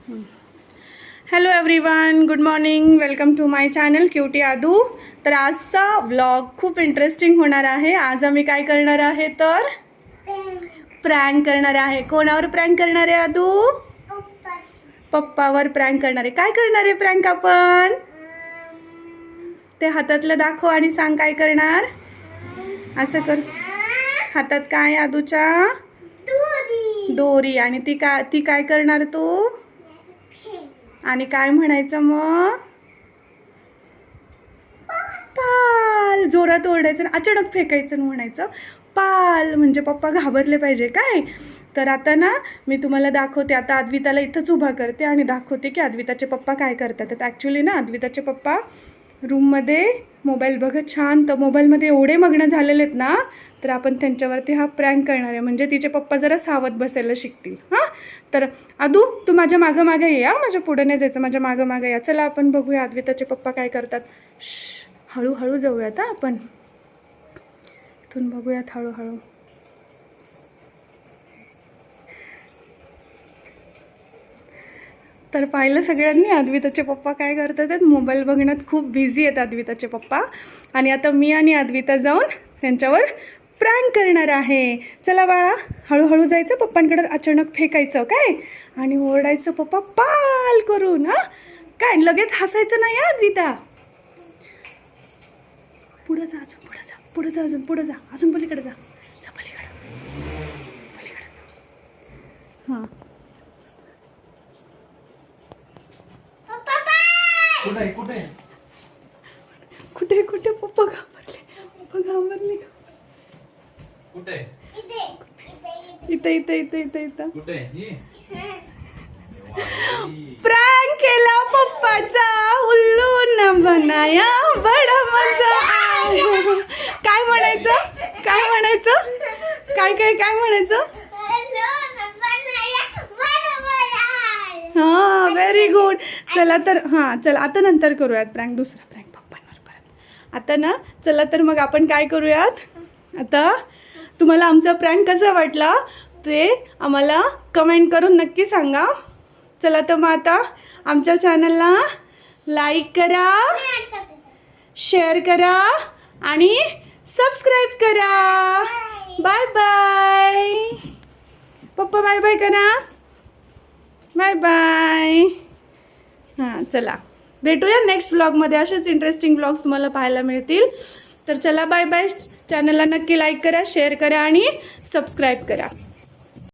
Hello everyone, good morning. Welcome to my channel cutie Aadu. तर आजचा vlog खूप interesting होणार आहे. आज आम्ही काय करणार आहे तर प्रँक करणार आहे. कोणावर प्रँक करणार आहे आदू? पप्पावर प्रँक करणार आहे. काय करणार आहे प्रँक आपण? ते हातातलं दाखव आणि सांग काय करणार. असं कर. हातात काय आदूच्या? दोरी. आणि ती काय करणार तू? आणि काय म्हणायचं मग? पाल. जोरात ओरडायचं, अचानक फेकायचं म्हणायचं पाल. म्हणजे पप्पा घाबरले पाहिजे काय. तर आता ना मी तुम्हाला दाखवते. आता अद्विताला इथंच उभा करते आणि दाखवते की अद्विताचे पप्पा काय करतात. तर ॲक्च्युली ना अद्विताचे पप्पा रूममध्ये मोबाईल बघत शांत मोबाईलमध्ये एवढे मग्न झालेले आहेत ना, तर आपण त्यांच्यावरती हा प्रँक करणार आहे. म्हणजे तिचे पप्पा जरा सावध बसायला शिकतील. हां, तर आदू तू माझ्या मागं मागं ये. माझ्या पुढं नाही जायचं, माझ्या मागं मागं या. चला आपण बघूया अद्विताचे पप्पा काय करतात. हळूहळू जाऊयात आपण इथून, बघूयात हळूहळू. तर पाहिलं सगळ्यांनी अद्विताचे पप्पा काय करतात आहेत. मोबाईल बघण्यात खूप बिझी आहेत अद्विताचे पप्पा. आणि आता मी आणि अद्विता जाऊन त्यांच्यावर प्रँक करणार आहे. चला बाळा, हळूहळू जायचं, पप्पांकडे अचानक फेकायचं काय आणि ओरडायचं पप्पा पाल करून. हां काय, लगेच हसायचं नाही हा अद्विता. पुढं जा, अजून पुढं जा, पुढं जा, अजून पुढं जा, अजून पलीकडे जा, जा पलीकडं पलीकडं. हां कुठे कुठे पप्पा घाबरले, पप्पा घाबरले. कुठे? इथे इथे इथे इथे इथं. प्रँक केला पप्पाचा, उल्लू न बनाया बडा मजा. काय म्हणायचं, काय म्हणायचं, काय काय काय म्हणायचं? हां, व्हेरी गुड. चला तर हां, चला आता नंतर करूयात प्रँक, दुसरा प्रँक पप्पांवर परत. आता ना चला तर मग आपण काय करूयात. आता तुम्हाला आमचा प्रँक कसा वाटला ते आम्हाला कमेंट करून नक्की सांगा. चला तर मग आता आमच्या चॅनलला लाईक करा, शेअर करा आणि सबस्क्राईब करा. Bye bye. पप्पा बाय बाय करा. Bye bye. हां चला, भेटूया नेक्स्ट व्लॉगमध्ये. असेच इंटरेस्टिंग व्लॉग्स तुम्हाला पाहायला मिळतील. तर चला बाय बाय. चॅनलला नक्की लाईक करा, शेअर करा आणि सबस्क्राईब करा.